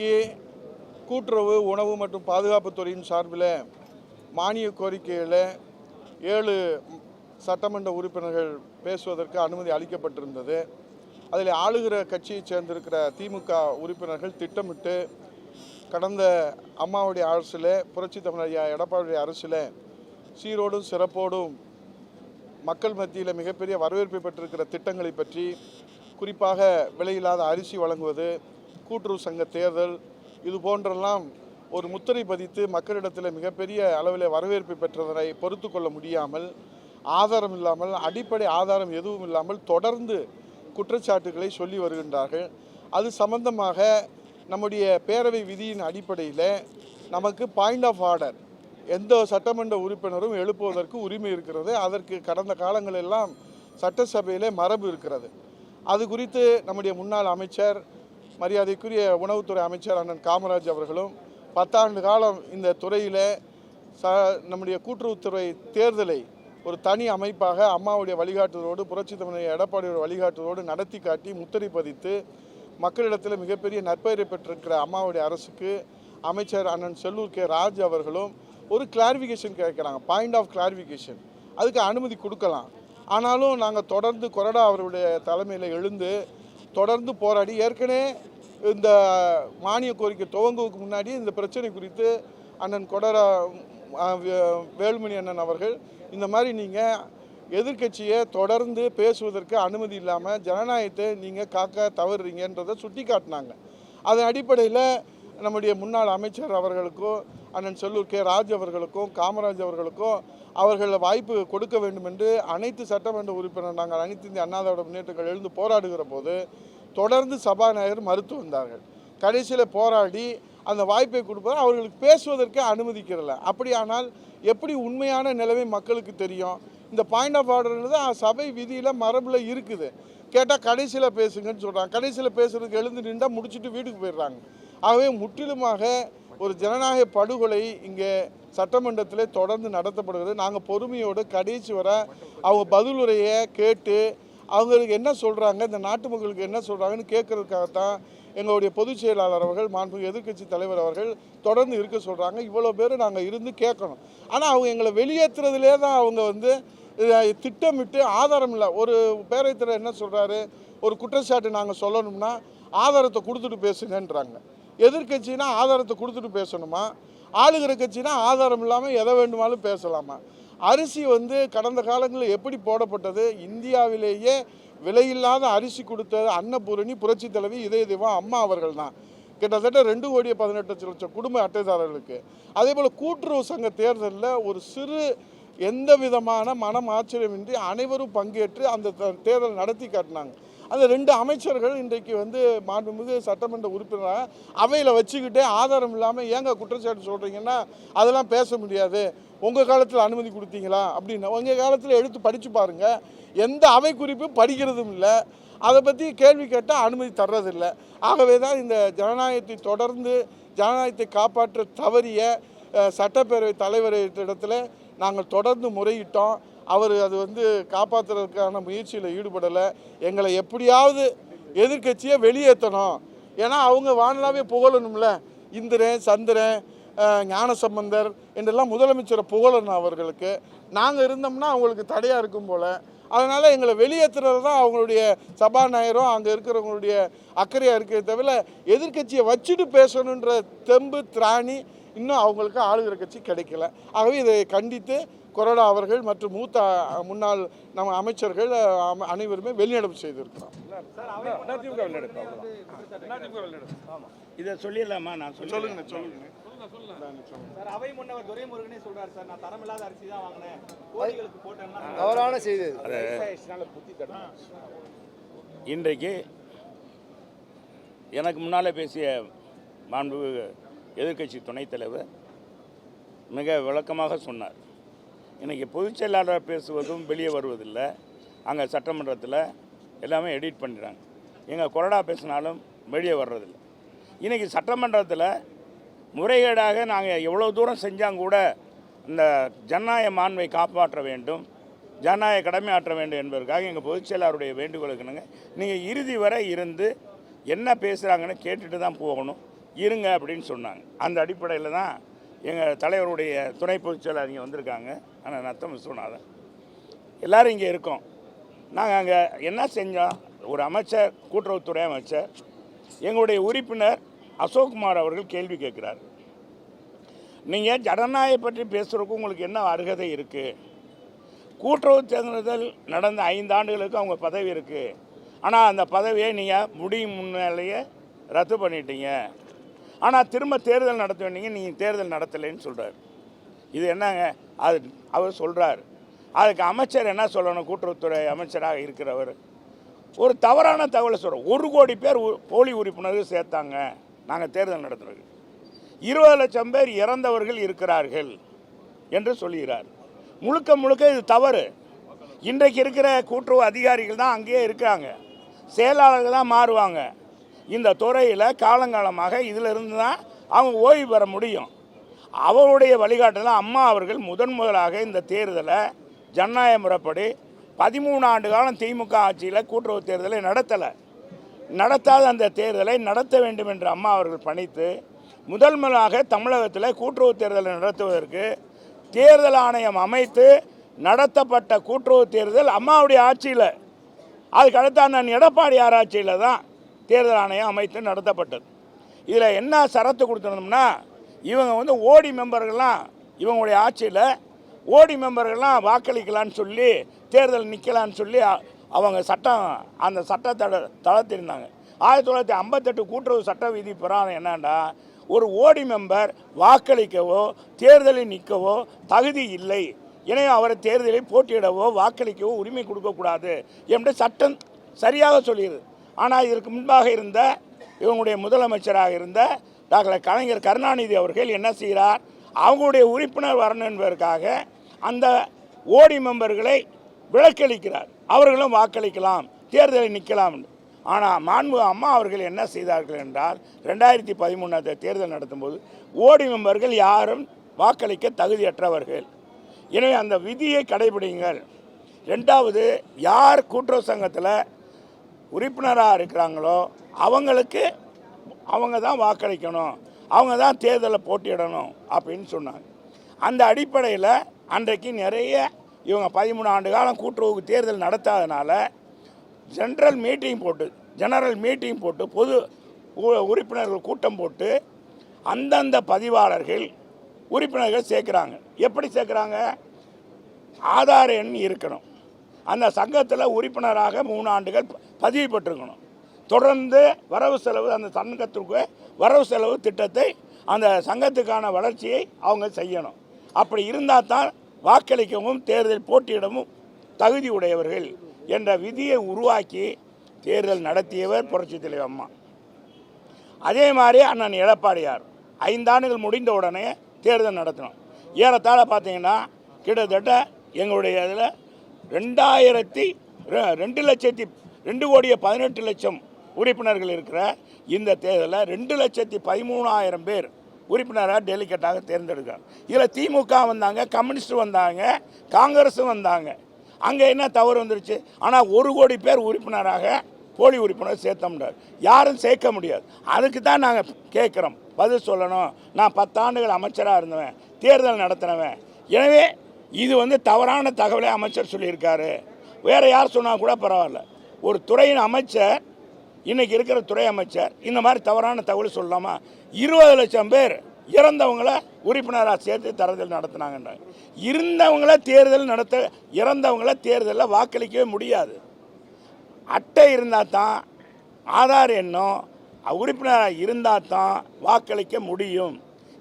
கூட்டுறவு உணவு மற்றும் பாதுகாப்புத்துறையின் சார்பில் மானிய கோரிக்கையில் 7 சட்டமன்ற உறுப்பினர்கள் பேசுவதற்கு அனுமதி அளிக்கப்பட்டிருந்தது. அதில் ஆளுகிற கட்சியைச் சேர்ந்திருக்கிற திமுக உறுப்பினர்கள் திட்டமிட்டு கடந்த அம்மாவுடைய அரசில் புரட்சி தமிழர் எடப்பாடியுடைய அரசில் சீரோடும் சிறப்போடும் மக்கள் மத்தியில் மிகப்பெரிய வரவேற்பை பெற்றிருக்கிற திட்டங்களை பற்றி, குறிப்பாக விலையில்லாத அரிசி வழங்குவது, கூட்டுறவு சங்க தேர்தல், இது போன்றெல்லாம் ஒரு முத்திரை பதித்து மக்களிடத்தில் மிகப்பெரிய அளவில் வரவேற்பை பெற்றதனை பொறுத்து கொள்ள முடியாமல், ஆதாரம் இல்லாமல், அடிப்படை ஆதாரம் எதுவும் இல்லாமல் தொடர்ந்து குற்றச்சாட்டுகளை சொல்லி வருகின்றார்கள். அது சம்பந்தமாக நம்முடைய பேரவை விதியின் அடிப்படையில் நமக்கு பாயிண்ட் ஆஃப் ஆர்டர் எந்த சட்டமன்ற உறுப்பினரும் எழுப்புவதற்கு உரிமை இருக்கிறது. அதற்கு கடந்த காலங்களெல்லாம் சட்டசபையில் மரபு இருக்கிறது. அது குறித்து நம்முடைய முன்னாள் அமைச்சர், மரியாதைக்குரிய உணவுத்துறை அமைச்சர் அண்ணன் காமராஜ் அவர்களும் 10 ஆண்டு காலம் இந்த துறையில் நம்முடைய கூட்டுறவுத்துறை தேர்தலை ஒரு தனி அமைப்பாக அம்மாவுடைய வழிகாட்டுதலோடு, புரட்சி தமிழர் எடப்பாடியோட வழிகாட்டுதலோடு நடத்தி காட்டி முத்திரை பதித்து மக்களிடத்தில் மிகப்பெரிய நற்பெயரை பெற்றிருக்கிற அம்மாவுடைய அரசுக்கு அமைச்சர் அண்ணன் செல்லூர் கே ராஜ் அவர்களும் ஒரு கிளாரிஃபிகேஷன் கேட்குறாங்க, பாயிண்ட் ஆஃப் கிளாரிஃபிகேஷன். அதுக்கு அனுமதி கொடுக்கலாம். ஆனாலும் நாங்கள் தொடர்ந்து கொறடா அவருடைய தலைமையில் எழுந்து தொடர்ந்து போராடி, ஏற்கனவே இந்த மானிய கோரிக்கை துவங்குவதற்கு முன்னாடி இந்த பிரச்சனை குறித்து அண்ணன் கொடரா வேலுமணி அண்ணன் அவர்கள் இந்த மாதிரி நீங்கள் எதிர்கட்சியை தொடர்ந்து பேசுவதற்கு அனுமதி இல்லாமல் ஜனநாயகத்தை நீங்கள் காக்க தவறுறீங்கன்றதை சுட்டி காட்டினாங்க. அதன் அடிப்படையில் நம்முடைய முன்னாள் அமைச்சர் அவர்களுக்கும் அண்ணன் செல்லூர் கே ராஜ் அவர்களுக்கும் காமராஜ் அவர்களுக்கும் அவர்கள் வாய்ப்பு கொடுக்க வேண்டும் என்று அனைத்து சட்டமன்ற உறுப்பினர் நாங்கள் அனைத்து இந்திய அண்ணா திராவிட முன்னேற்றங்கள் எழுந்து போராடுகிற போது தொடர்ந்து சபாநாயகர் மறுத்து வந்தார்கள். கடைசியில் போராடி அந்த வாய்ப்பை கொடுப்பது அவர்களுக்கு பேசுவதற்கு அனுமதிக்கிறல. அப்படியானால் எப்படி உண்மையான நிலைமை மக்களுக்கு தெரியும்? இந்த பாயிண்ட் ஆஃப் ஆர்டர்ன்றது சபை விதியில் மரபில் இருக்குது. கேட்டால் கடைசியில் பேசுங்கன்னு சொல்கிறாங்க. கடைசியில் பேசுறதுக்கு எழுந்து நின்றால் முடிச்சுட்டு வீட்டுக்கு போயிடுறாங்க. ஆகவே முற்றிலுமாக ஒரு ஜனநாயக படுகொலை இங்கே சட்டமன்றத்தில் தொடர்ந்து நடத்தப்படுகிறது. நாங்கள் பொறுமையோடு கடைசி வர அவங்க பதிலுரையை கேட்டு அவங்களுக்கு என்ன சொல்கிறாங்க, இந்த நாட்டு மக்களுக்கு என்ன சொல்கிறாங்கன்னு கேட்கறதுக்காகத்தான் எங்களுடைய பொதுச் செயலாளர் அவர்கள், மாண்புமிகு எதிர்க்கட்சி தலைவர் அவர்கள் தொடர்ந்து இருக்க சொல்கிறாங்க. இவ்வளோ பேர் நாங்கள் இருந்து கேட்கணும். ஆனால் அவங்க எங்களை வெளியேற்றுறதுலே தான் அவங்க திட்டமிட்டு ஆதாரம் இல்லை. ஒரு பேரவைத்தலைவர் என்ன சொல்கிறாரு, ஒரு குற்றச்சாட்டு நாங்கள் சொல்லணும்னா ஆதாரத்தை கொடுத்துட்டு பேசுங்கன்றாங்க. எதிர்கட்சினா ஆதாரத்தை கொடுத்துட்டு பேசணுமா? ஆளுகிற கட்சினா ஆதாரம் இல்லாமல் எதை வேண்டுமானாலும் பேசலாமா? அரிசி கடந்த காலங்களில் எப்படி போடப்பட்டது? இந்தியாவிலேயே விலையில்லாத அரிசி கொடுத்தது அன்னபூரணி, புரட்சி தலைவி, இதய தெய்வம் அம்மா அவர்கள் தான். கிட்டத்தட்ட 2,18,00,000 குடும்ப அட்டைதாரர்களுக்கு. அதே போல் கூட்டுறவு சங்க தேர்தலில் ஒரு சிறு எந்த விதமான மனம் ஆச்சரியமின்றி அனைவரும் பங்கேற்று அந்த தேர்தல் நடத்தி காட்டினாங்க. அந்த 2 அமைச்சர்கள் இன்றைக்கு மாண்புமிகு சட்டமன்ற உறுப்பினராக அவையில் வச்சுக்கிட்டே ஆதாரம் இல்லாமல் ஏங்க குற்றச்சாட்டு சொல்கிறீங்கன்னா அதெல்லாம் பேச முடியாது, உங்கள் காலத்தில் அனுமதி கொடுத்தீங்களா அப்படின்னு. உங்கள் காலத்தில் எடுத்து படித்து பாருங்கள். எந்த அவை குறிப்பும் படிக்கிறதும் இல்லை. அதை பற்றி கேள்வி கேட்டால் அனுமதி தர்றதில்லை. ஆகவே தான் இந்த ஜனநாயகத்தை தொடர்ந்து ஜனநாயகத்தை காப்பாற்ற தவறிய சட்டப்பேரவை தலைவரிடத்தில் நாங்கள் தொடர்ந்து முறையிட்டோம். அவர் அது காப்பாற்றுறதுக்கான முயற்சியில் ஈடுபடலை. எங்களை எப்படியாவது எதிர்கட்சியை வெளியேற்றணும். ஏன்னா அவங்க வானலாவே புகழணும்ல. இந்திரன், சந்திரன், ஞானசம்பந்தர் என்றெல்லாம் முதலமைச்சரை புகழணும் அவர்களுக்கு. நாங்கள் இருந்தோம்னா அவங்களுக்கு தடையாக இருக்கும் போல். அதனால் எங்களை வெளியேற்றுறது தான் அவங்களுடைய சபாநாயகரும் அங்கே இருக்கிறவங்களுடைய அக்கறையாக இருக்கிறத தவிர எதிர்கட்சியை வச்சுட்டு பேசணுன்ற தெம்பு திராணி இன்னும் அவங்களுக்கு ஆளுகிற கட்சி கிடைக்கல. ஆகவே இதை கண்டித்து கொறடா அவர்கள் மற்றும் மூத்த முன்னாள் நம்ம அமைச்சர்கள் அனைவருமே வெளிநடப்பு செய்திருக்கிறோம். இதை சொல்லிடலாமா? நான் சொல்லுங்க. தவறான செய்தி. இன்றைக்கு எனக்கு முன்னால் பேசிய மாண்பு எதிர்க்கட்சி துணைத் தலைவர் மிக விளக்கமாக சொன்னார். இன்றைக்கி பொதுச் செயலாளர் பேசுவதும் வெளியே வருவதில்லை. அங்கே சட்டமன்றத்தில் எல்லாமே எடிட் பண்ணிடுறாங்க. எங்கள் கொறடா பேசினாலும் வெளியே வர்றதில்லை. இன்றைக்கி சட்டமன்றத்தில் முறைகேடாக நாங்கள் எவ்வளோ தூரம் செஞ்சாங்க கூட இந்த ஜனநாயக மாண்பை காப்பாற்ற வேண்டும், ஜனநாயக கடமையாற்ற வேண்டும் என்பதற்காக எங்கள் பொதுச் செயலாளருடைய வேண்டுகோளுக்குனுங்க, நீங்கள் இறுதி வரை இருந்து என்ன பேசுகிறாங்கன்னு கேட்டுட்டு தான் போகணும். இருங்க அப்படின்னு சொன்னாங்க. அந்த அடிப்படையில் தான் எங்கள் தலைவருடைய துணை பொதுச் செயலாளர் இங்கே வந்திருக்காங்க. ஆனால் நத்தம் விஸ்வநாதன் எல்லோரும் இங்கே இருக்கோம். நாங்கள் அங்கே என்ன செஞ்சோம், ஒரு அமைச்சர், கூட்டுறவுத்துறை அமைச்சர், எங்களுடைய உறுப்பினர் அசோக்குமார் அவர்கள் கேள்வி கேட்குறாரு. நீங்கள் ஜனநாயகம் பற்றி பேசுகிறதுக்கு உங்களுக்கு என்ன அருகதை இருக்குது? கூட்டுறவு தேர்தல் நடந்த 5 ஆண்டுகளுக்கு அவங்க பதவி இருக்குது. ஆனால் அந்த பதவியை நீங்கள் முடியும் முன்னாலேயே ரத்து பண்ணிட்டீங்க. ஆனால் திரும்ப தேர்தல் நடத்த வேண்டிங்க, நீங்கள் தேர்தல் நடத்தலைன்னு சொல்கிறார். இது என்னங்க? அது அவர் சொல்கிறார். அதுக்கு அமைச்சர் என்ன சொல்லணும்? கூட்டுறவுத்துறை அமைச்சராக இருக்கிறவர் ஒரு தவறான தகவலை சொல்கிறோம். 1 கோடி பேர் போலி உறுப்பினர்கள் சேர்த்தாங்க நாங்கள் தேர்தல் நடத்துறது, 20 லட்சம் பேர் இறந்தவர்கள் இருக்கிறார்கள் என்று சொல்கிறார். முழுக்க முழுக்க இது தவறு. இன்றைக்கு இருக்கிற கூட்டுறவு அதிகாரிகள் தான் அங்கேயே இருக்காங்க, செயலாளர்கள் தான் மாறுவாங்க. இந்த துறையில் காலங்காலமாக இதிலிருந்து தான் அவங்க ஓய்வு பெற முடியும். அவருடைய வழிகாட்டுதல் அம்மா அவர்கள் முதலாக இந்த தேர்தலை ஜனநாயக முறைப்படி 13 ஆண்டு காலம் திமுக ஆட்சியில் கூட்டுறவு தேர்தலை நடத்தாத அந்த தேர்தலை நடத்த வேண்டும் என்று அம்மா அவர்கள் பணித்து முதலாக தமிழகத்தில் கூட்டுறவு தேர்தலை நடத்துவதற்கு தேர்தல் ஆணையம் அமைத்து நடத்தப்பட்ட கூட்டுறவு தேர்தல் அம்மாவுடைய ஆட்சியில், அதுக்கு அடுத்த அண்ணன் எடப்பாடியார் ஆட்சியில் தான் தேர்தல் ஆணையம் அமைத்து நடத்தப்பட்டது. இதில் என்ன சரத்து கொடுத்துருந்தோம்னா, இவங்க ஓடி மெம்பர்கள்லாம் இவங்களுடைய ஆட்சியில் ஓடி மெம்பர்கள்லாம் வாக்களிக்கலான்னு சொல்லி தேர்தல் நிற்கலான்னு சொல்லி அவங்க அந்த சட்டத்தை தளர்த்திருந்தாங்க. 1958 கூட்டுறவு சட்ட விதி பிரகாரம் என்னன்னா, ஒரு ஓடி மெம்பர் வாக்களிக்கவோ தேர்தலில் நிற்கவோ தகுதி இல்லை, எனவே அவரை தேர்தலில் போட்டியிடவோ வாக்களிக்கவோ உரிமை கொடுக்கக்கூடாது என்று சட்டம் சரியாக சொல்லிடுது. ஆனால் இதற்கு முன்பாக இருந்த இவங்களுடைய முதலமைச்சராக இருந்த டாக்டர் கலைஞர் கருணாநிதி அவர்கள் என்ன செய்கிறார், அவங்களுடைய உறுப்பினர் வரணும் என்பதற்காக அந்த ஓடி மெம்பர்களை விலக்களிக்கிறார். அவர்களும் வாக்களிக்கலாம், தேர்தலில் நிற்கலாம். ஆனால் மாண்பு அம்மா அவர்கள் என்ன செய்தார்கள் என்றால், 2013 தேர்தல் நடத்தும்போது ஓடி மெம்பர்கள் யாரும் வாக்களிக்க தகுதியற்றவர்கள், எனவே அந்த விதியை கடைபிடிங்கள். 2வது, யார் கூட்டுறவு சங்கத்தில் உறுப்பினராக இருக்கிறாங்களோ அவங்க தான் வாக்களிக்கணும், அவங்க தான் தேர்தலில் போட்டியிடணும் அப்படின்னு சொன்னாங்க. அந்த அடிப்படையில் அன்றைக்கு நிறைய இவங்க 13 ஆண்டு காலம் கூட்டுறவுக்கு தேர்தல் நடத்தாதனால ஜெனரல் மீட்டிங் போட்டு பொது உறுப்பினர்கள் கூட்டம் போட்டு அந்தந்த பதிவாளர்கள் உறுப்பினர்கள் சேர்க்குறாங்க. எப்படி சேர்க்குறாங்க? ஆதார எண் இருக்கணும், அந்த சங்கத்தில் உறுப்பினராக 3 ஆண்டுகள் பதிவு பெற்றிருக்கணும், தொடர்ந்து வரவு செலவு, அந்த சங்கத்திற்கு வரவு செலவு திட்டத்தை, அந்த சங்கத்துக்கான வளர்ச்சியை அவங்க செய்யணும். அப்படி இருந்தால் தான் வாக்களிக்கவும் தேர்தல் போட்டியிடவும் தகுதி உடையவர்கள் என்ற விதியை உருவாக்கி தேர்தல் நடத்தியவர் புரட்சித் தலைவர் அம்மா. அதே மாதிரி அண்ணன் எடப்பாடியார் 5 ஆண்டுகள் முடிந்த உடனே தேர்தல் நடத்தினோம். ஏறத்தாழ பார்த்தீங்கன்னா கிட்டத்தட்ட எங்களுடைய இதில் 2,18,00,000 உறுப்பினர்கள் இருக்கிற இந்த தேர்தலில் 2,13,000 பேர் உறுப்பினராக டெலிகேட்டாக தேர்ந்தெடுக்கிறார். இதில் திமுக வந்தாங்க, கம்யூனிஸ்ட் வந்தாங்க, காங்கிரஸும் வந்தாங்க. அங்கே என்ன தவறு வந்துருச்சு? ஆனால் 1 கோடி பேர் உறுப்பினராக போலி உறுப்பினர் சேர்த்தோம்னார். யாரும் சேர்க்க முடியாது. அதுக்கு தான் நாங்கள் கேட்குறோம், பதில் சொல்லணும். நான் 10 ஆண்டுகள் அமைச்சராக இருந்தவன், தேர்தல் நடத்தினவன், எனவே இது தவறான தகவலை அமைச்சர் சொல்லியிருக்காரு. வேறு யார் சொன்னால் கூட பரவாயில்ல. ஒரு துறையின் அமைச்சர், இன்றைக்கி இருக்கிற துறை அமைச்சர் இந்த மாதிரி தவறான தகவல் சொல்லலாமா? 20 லட்சம் பேர் இறந்தவங்கள உறுப்பினராக சேர்த்து தேர்தல் நடத்தினாங்கன்றாங்க. இறந்தவங்கள தேர்தலில் வாக்களிக்கவே முடியாது. அட்டை இருந்தால் தான், ஆதார் எண்ணும் உறுப்பினராக இருந்தால் தான் வாக்களிக்க முடியும்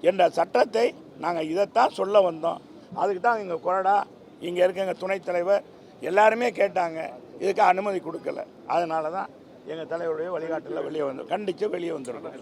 என்ற சட்டத்தை நாங்கள் இதைத்தான் சொல்ல வந்தோம். அதுக்கு தான் எங்கள் கொறடா, இங்கே இருக்க எங்கள் துணைத் தலைவர் எல்லாருமே கேட்டாங்க, இதுக்கு அனுமதி கொடுக்கல. அதனால தான் எங்கள் தலைவருடைய வழிகாட்டில் கண்டித்து வெளியே வந்துடுறோம்.